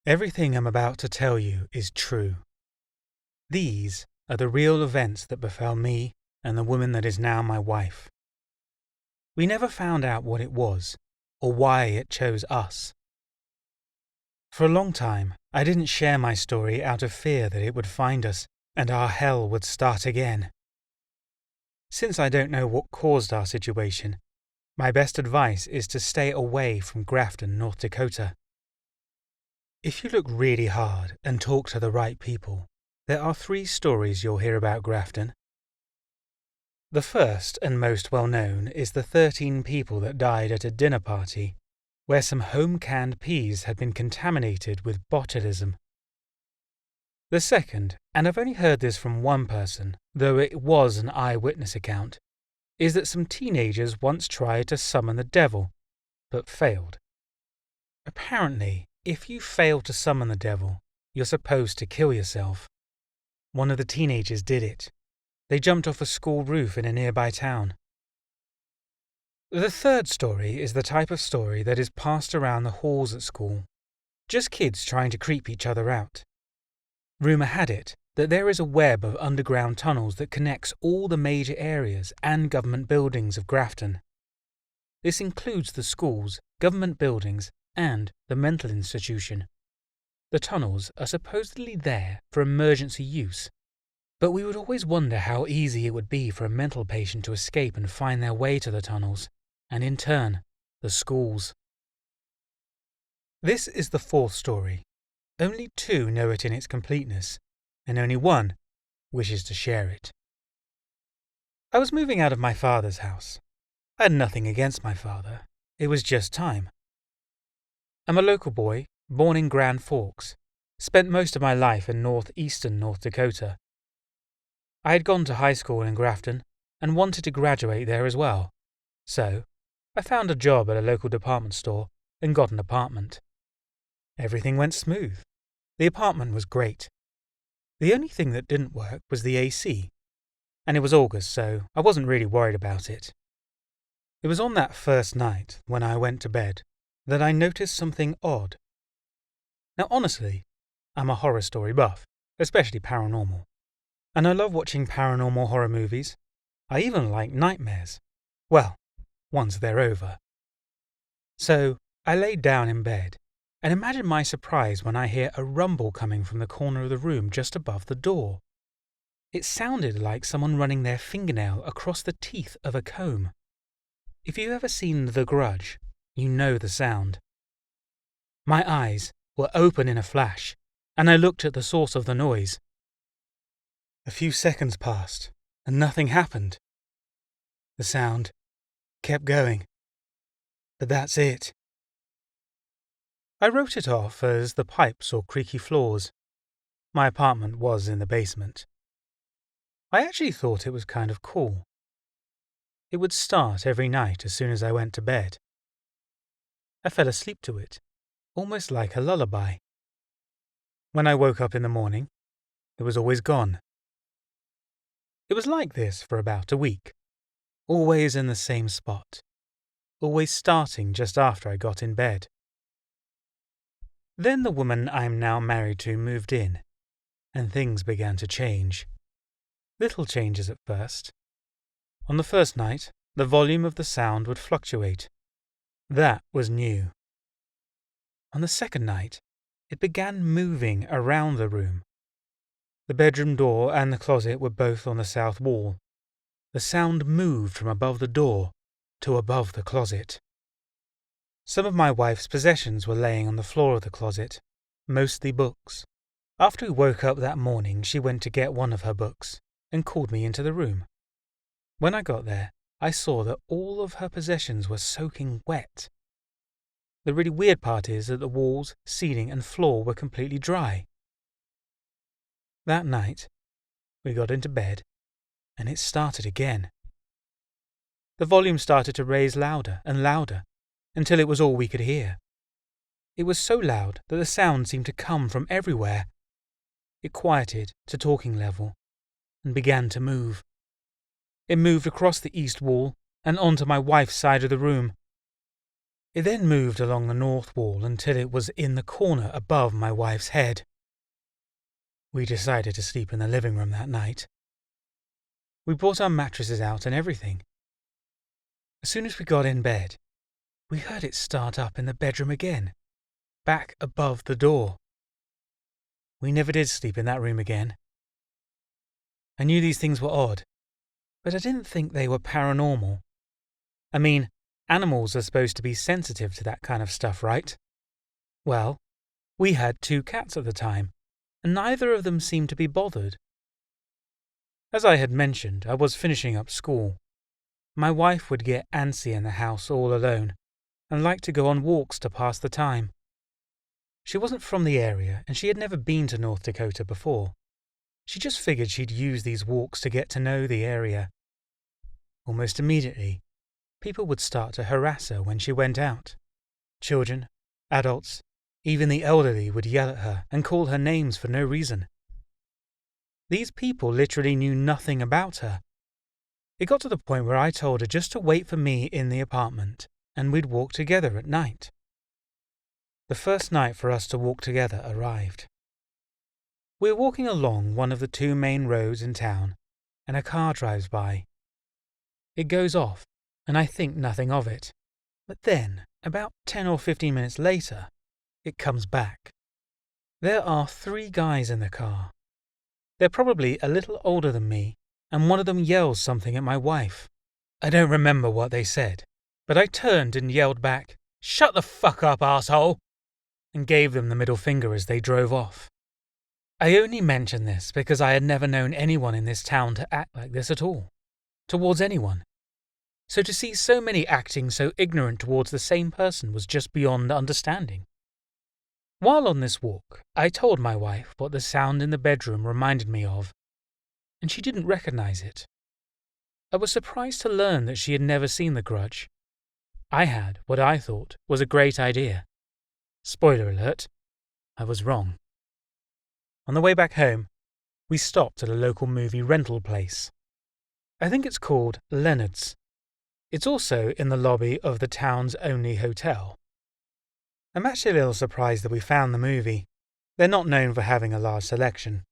Everything I'm about to tell you is true. These are the real events that befell me and the woman that is now my wife. We never found out what it was, or why it chose us. For a long time, I didn't share my story out of fear that it would find us, and our hell would start again. Since I don't know what caused our situation, my best advice is to stay away from Grafton, North Dakota. If you look really hard and talk to the right people, there are 3 stories you'll hear about Grafton. The first and most well-known is the 13 people that died at a dinner party where some home-canned peas had been contaminated with botulism. The second, and I've only heard this from one person, though it was an eyewitness account, is that some teenagers once tried to summon the devil, but failed. Apparently, if you fail to summon the devil, you're supposed to kill yourself. One of the teenagers did it. They jumped off a school roof in a nearby town. The third story is the type of story that is passed around the halls at school. Just kids trying to creep each other out. Rumour had it that there is a web of underground tunnels that connects all the major areas and government buildings of Grafton. This includes the schools, government buildings, and the mental institution. The tunnels are supposedly there for emergency use, but we would always wonder how easy it would be for a mental patient to escape and find their way to the tunnels, and in turn, the schools. This is the 4th story. Only 2 know it in its completeness, and only 1 wishes to share it. I was moving out of my father's house. I had nothing against my father. It was just time. I'm a local boy, born in Grand Forks, spent most of my life in northeastern North Dakota. I had gone to high school in Grafton and wanted to graduate there as well, so I found a job at a local department store and got an apartment. Everything went smooth. The apartment was great. The only thing that didn't work was the AC, and it was August, so I wasn't really worried about it. It was on that first night, when I went to bed, that I noticed something odd. Now honestly, I'm a horror story buff, especially paranormal, and I love watching paranormal horror movies. I even like nightmares. Well, once they're over. So I laid down in bed, and imagine my surprise when I hear a rumble coming from the corner of the room just above the door. It sounded like someone running their fingernail across the teeth of a comb. If you've ever seen The Grudge, you know the sound. My eyes were open in a flash, and I looked at the source of the noise. A few seconds passed, and nothing happened. The sound kept going. But that's it. I wrote it off as the pipes or creaky floors. My apartment was in the basement. I actually thought it was kind of cool. It would start every night as soon as I went to bed. I fell asleep to it, almost like a lullaby. When I woke up in the morning, it was always gone. It was like this for about a week, always in the same spot, always starting just after I got in bed. Then the woman I'm now married to moved in, and things began to change. Little changes at first. On the first night, the volume of the sound would fluctuate. That was new. On the second night, it began moving around the room. The bedroom door and the closet were both on the south wall. The sound moved from above the door to above the closet. Some of my wife's possessions were laying on the floor of the closet, mostly books. After we woke up that morning, she went to get one of her books and called me into the room. When I got there, I saw that all of her possessions were soaking wet. The really weird part is that the walls, ceiling, and floor were completely dry. That night, we got into bed, and it started again. The volume started to raise louder and louder, until it was all we could hear. It was so loud that the sound seemed to come from everywhere. It quieted to talking level, and began to move. It moved across the east wall and onto my wife's side of the room. It then moved along the north wall until it was in the corner above my wife's head. We decided to sleep in the living room that night. We brought our mattresses out and everything. As soon as we got in bed, we heard it start up in the bedroom again, back above the door. We never did sleep in that room again. I knew these things were odd, but I didn't think they were paranormal. I mean, animals are supposed to be sensitive to that kind of stuff, right? Well, we had 2 cats at the time, and neither of them seemed to be bothered. As I had mentioned, I was finishing up school. My wife would get antsy in the house all alone, and liked to go on walks to pass the time. She wasn't from the area, and she had never been to North Dakota before. She just figured she'd use these walks to get to know the area. Almost immediately, people would start to harass her when she went out. Children, adults, even the elderly would yell at her and call her names for no reason. These people literally knew nothing about her. It got to the point where I told her just to wait for me in the apartment, and we'd walk together at night. The first night for us to walk together arrived. We're walking along one of the 2 main roads in town, and a car drives by. It goes off, and I think nothing of it. But then, about 10 or 15 minutes later, it comes back. There are 3 guys in the car. They're probably a little older than me, and one of them yells something at my wife. I don't remember what they said, but I turned and yelled back, "Shut the fuck up, arsehole!" and gave them the middle finger as they drove off. I only mention this because I had never known anyone in this town to act like this at all, towards anyone. So to see so many acting so ignorant towards the same person was just beyond understanding. While on this walk, I told my wife what the sound in the bedroom reminded me of, and she didn't recognize it. I was surprised to learn that she had never seen The Grudge. I had what I thought was a great idea. Spoiler alert, I was wrong. On the way back home, we stopped at a local movie rental place. I think it's called Leonard's. It's also in the lobby of the town's only hotel. I'm actually a little surprised that we found the movie. They're not known for having a large selection.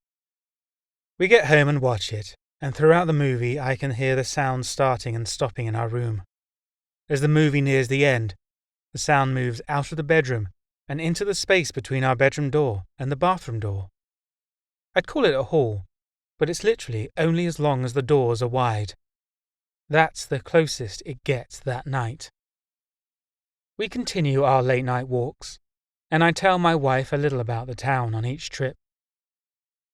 We get home and watch it, and throughout the movie I can hear the sound starting and stopping in our room. As the movie nears the end, the sound moves out of the bedroom and into the space between our bedroom door and the bathroom door. I'd call it a hall, but it's literally only as long as the doors are wide. That's the closest it gets that night. We continue our late-night walks, and I tell my wife a little about the town on each trip.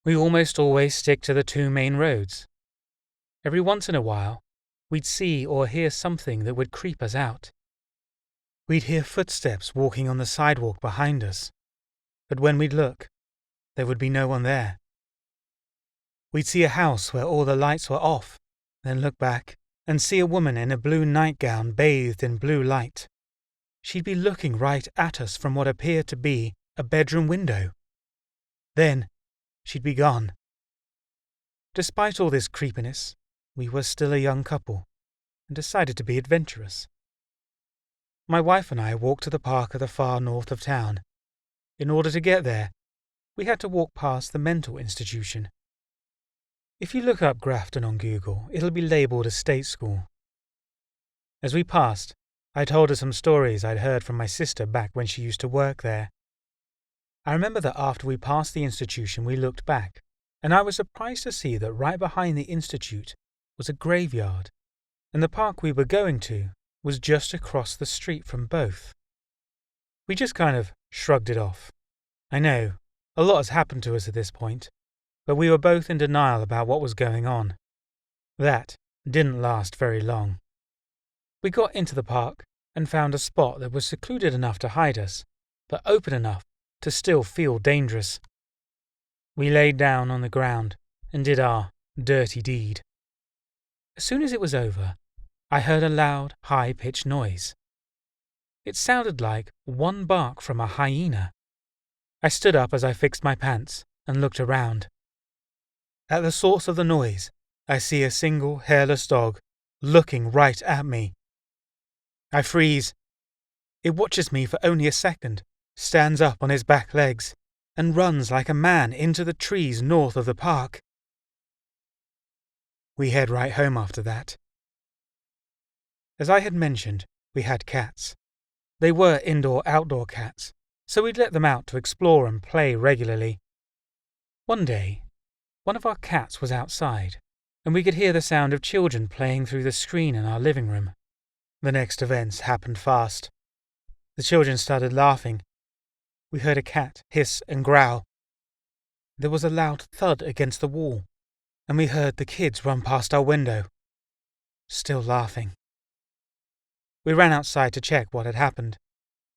We almost always stick to the 2 main roads. Every once in a while, we'd see or hear something that would creep us out. We'd hear footsteps walking on the sidewalk behind us, but when we'd look, there would be no one there. We'd see a house where all the lights were off, then look back and see a woman in a blue nightgown bathed in blue light. She'd be looking right at us from what appeared to be a bedroom window. Then, she'd be gone. Despite all this creepiness, we were still a young couple and decided to be adventurous. My wife and I walked to the park at the far north of town. In order to get there, we had to walk past the mental institution. If you look up Grafton on Google, it'll be labelled a state school. As we passed, I told her some stories I'd heard from my sister back when she used to work there. I remember that after we passed the institution we looked back, and I was surprised to see that right behind the institute was a graveyard, and the park we were going to was just across the street from both. We just kind of shrugged it off. I know, a lot has happened to us at this point, but we were both in denial about what was going on. That didn't last very long. We got into the park and found a spot that was secluded enough to hide us, but open enough to still feel dangerous. We laid down on the ground and did our dirty deed. As soon as it was over, I heard a loud, high-pitched noise. It sounded like one bark from a hyena. I stood up as I fixed my pants and looked around. At the source of the noise, I see a single hairless dog looking right at me. I freeze. It watches me for only a second, stands up on its back legs, and runs like a man into the trees north of the park. We head right home after that. As I had mentioned, we had cats. They were indoor-outdoor cats, so we'd let them out to explore and play regularly. One day, one of our cats was outside, and we could hear the sound of children playing through the screen in our living room. The next events happened fast. The children started laughing. We heard a cat hiss and growl. There was a loud thud against the wall, and we heard the kids run past our window, still laughing. We ran outside to check what had happened,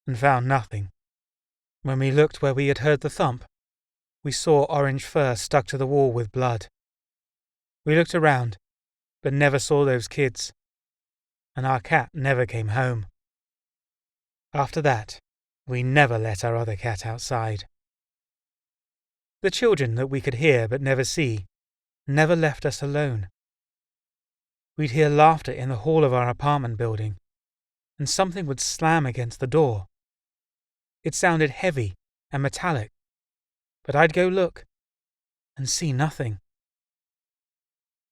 and found nothing. When we looked where we had heard the thump, we saw orange fur stuck to the wall with blood. We looked around, but never saw those kids, and our cat never came home. After that, we never let our other cat outside. The children that we could hear but never see never left us alone. We'd hear laughter in the hall of our apartment building, and something would slam against the door. It sounded heavy and metallic, but I'd go look and see nothing.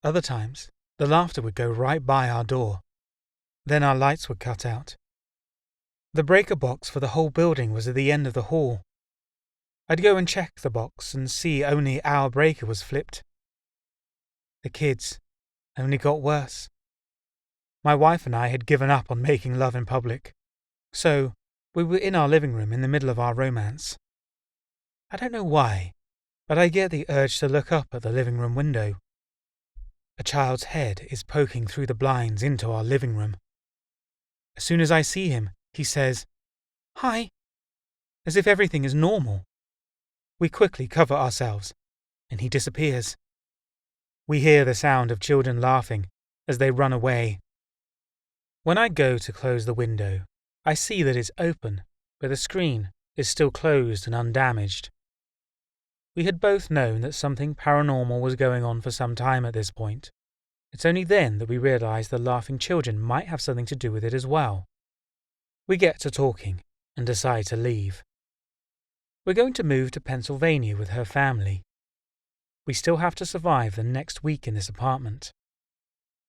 Other times, the laughter would go right by our door. Then our lights would cut out. The breaker box for the whole building was at the end of the hall. I'd go and check the box and see only our breaker was flipped. The kids only got worse. My wife and I had given up on making love in public, so we were in our living room in the middle of our romance. I don't know why, but I get the urge to look up at the living room window. A child's head is poking through the blinds into our living room. As soon as I see him, he says, "Hi," as if everything is normal. We quickly cover ourselves, and he disappears. We hear the sound of children laughing as they run away. When I go to close the window, I see that it's open, but the screen is still closed and undamaged. We had both known that something paranormal was going on for some time at this point. It's only then that we realized the laughing children might have something to do with it as well. We get to talking and decide to leave. We're going to move to Pennsylvania with her family. We still have to survive the next week in this apartment.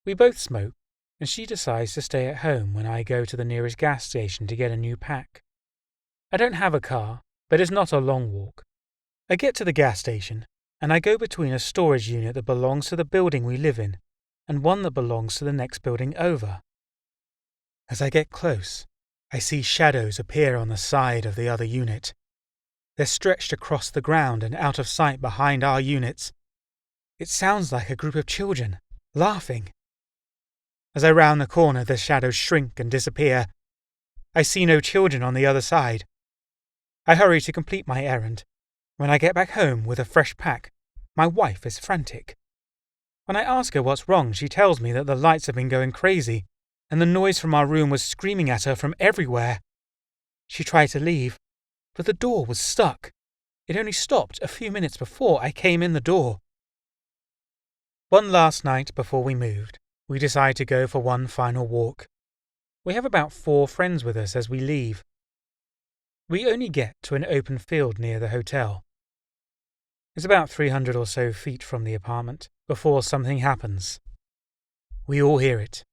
We both smoke, and she decides to stay at home when I go to the nearest gas station to get a new pack. I don't have a car, but it's not a long walk. I get to the gas station, and I go between a storage unit that belongs to the building we live in and one that belongs to the next building over. As I get close, I see shadows appear on the side of the other unit. They're stretched across the ground and out of sight behind our units. It sounds like a group of children, laughing. As I round the corner, the shadows shrink and disappear. I see no children on the other side. I hurry to complete my errand. When I get back home with a fresh pack, my wife is frantic. When I ask her what's wrong, she tells me that the lights have been going crazy, and the noise from our room was screaming at her from everywhere. She tried to leave, but the door was stuck. It only stopped a few minutes before I came in the door. One last night before we moved, we decide to go for one final walk. We have about 4 friends with us as we leave. We only get to an open field near the hotel. It's about 300 or so feet from the apartment before something happens. We all hear it.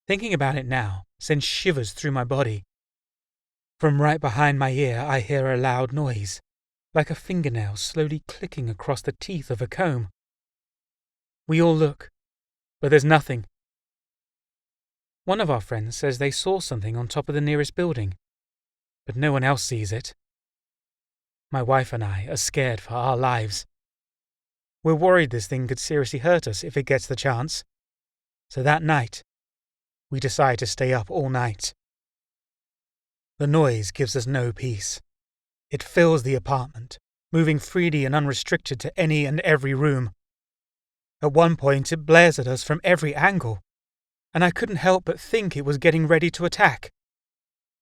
Thinking about it now sends shivers through my body. From right behind my ear, I hear a loud noise, like a fingernail slowly clicking across the teeth of a comb. We all look, but there's nothing. One of our friends says they saw something on top of the nearest building, but no one else sees it. My wife and I are scared for our lives. We're worried this thing could seriously hurt us if it gets the chance. So that night, we decide to stay up all night. The noise gives us no peace. It fills the apartment, moving freely and unrestricted to any and every room. At one point, it blares at us from every angle, and I couldn't help but think it was getting ready to attack.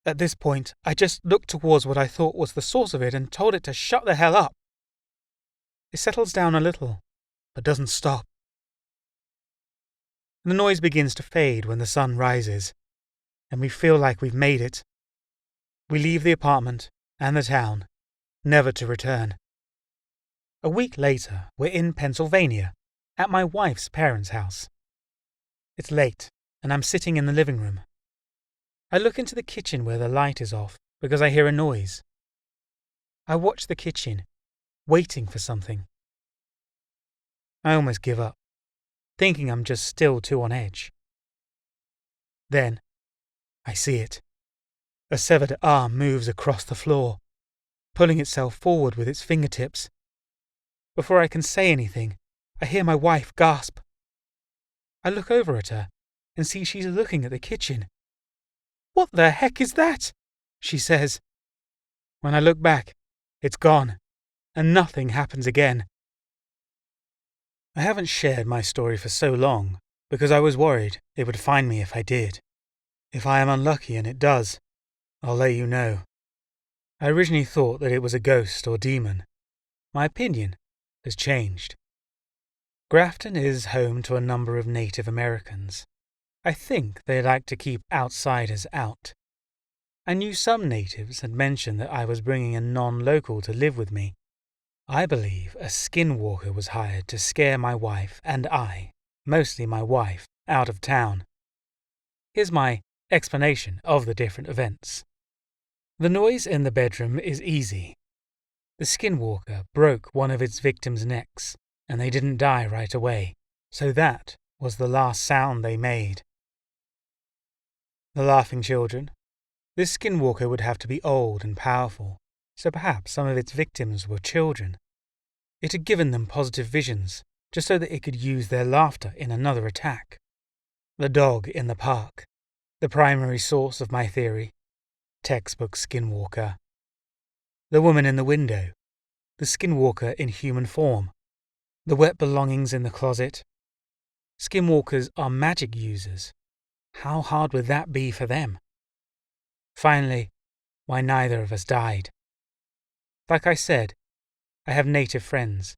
At this point, I just looked towards what I thought was the source of it and told it to shut the hell up. It settles down a little, but doesn't stop. The noise begins to fade when the sun rises, and we feel like we've made it. We leave the apartment and the town, never to return. A week later, we're in Pennsylvania, at my wife's parents' house. It's late, and I'm sitting in the living room. I look into the kitchen where the light is off because I hear a noise. I watch the kitchen, waiting for something. I almost give up, thinking I'm just still too on edge. Then, I see it. A severed arm moves across the floor, pulling itself forward with its fingertips. Before I can say anything, I hear my wife gasp. I look over at her and see she's looking at the kitchen. "What the heck is that?" she says. When I look back, it's gone, and nothing happens again. I haven't shared my story for so long because I was worried it would find me if I did. If I am unlucky and it does, I'll let you know. I originally thought that it was a ghost or demon. My opinion has changed. Grafton is home to a number of Native Americans. I think they like to keep outsiders out. I knew some natives had mentioned that I was bringing a non-local to live with me. I believe a Skinwalker was hired to scare my wife and I, mostly my wife, out of town. Here's my explanation of the different events. The noise in the bedroom is easy. The Skinwalker broke one of its victims' necks, and they didn't die right away, so that was the last sound they made. The laughing children. This Skinwalker would have to be old and powerful, so perhaps some of its victims were children. It had given them positive visions, just so that it could use their laughter in another attack. The dog in the park. The primary source of my theory. Textbook Skinwalker. The woman in the window. The Skinwalker in human form. The wet belongings in the closet. Skinwalkers are magic users. How hard would that be for them? Finally, why neither of us died. Like I said, I have native friends,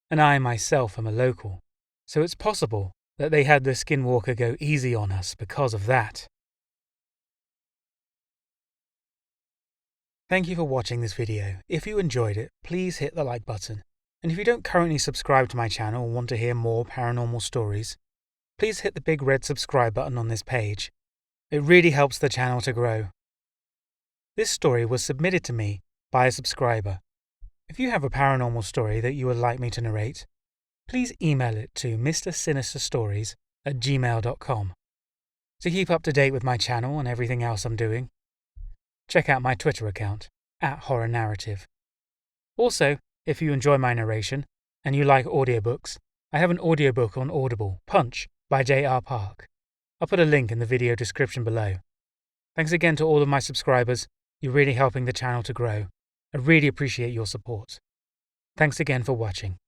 and I myself am a local, so it's possible that they had the Skinwalker go easy on us because of that. Thank you for watching this video. If you enjoyed it, please hit the like button. And if you don't currently subscribe to my channel and want to hear more paranormal stories, please hit the big red subscribe button on this page. It really helps the channel to grow. This story was submitted to me by a subscriber. If you have a paranormal story that you would like me to narrate, please email it to mrsinisterstories@gmail.com. To keep up to date with my channel and everything else I'm doing, check out my Twitter account, @horrornarrative. Also, if you enjoy my narration and you like audiobooks, I have an audiobook on Audible, Punch, by J.R. Park. I'll put a link in the video description below. Thanks again to all of my subscribers. You're really helping the channel to grow. I really appreciate your support. Thanks again for watching.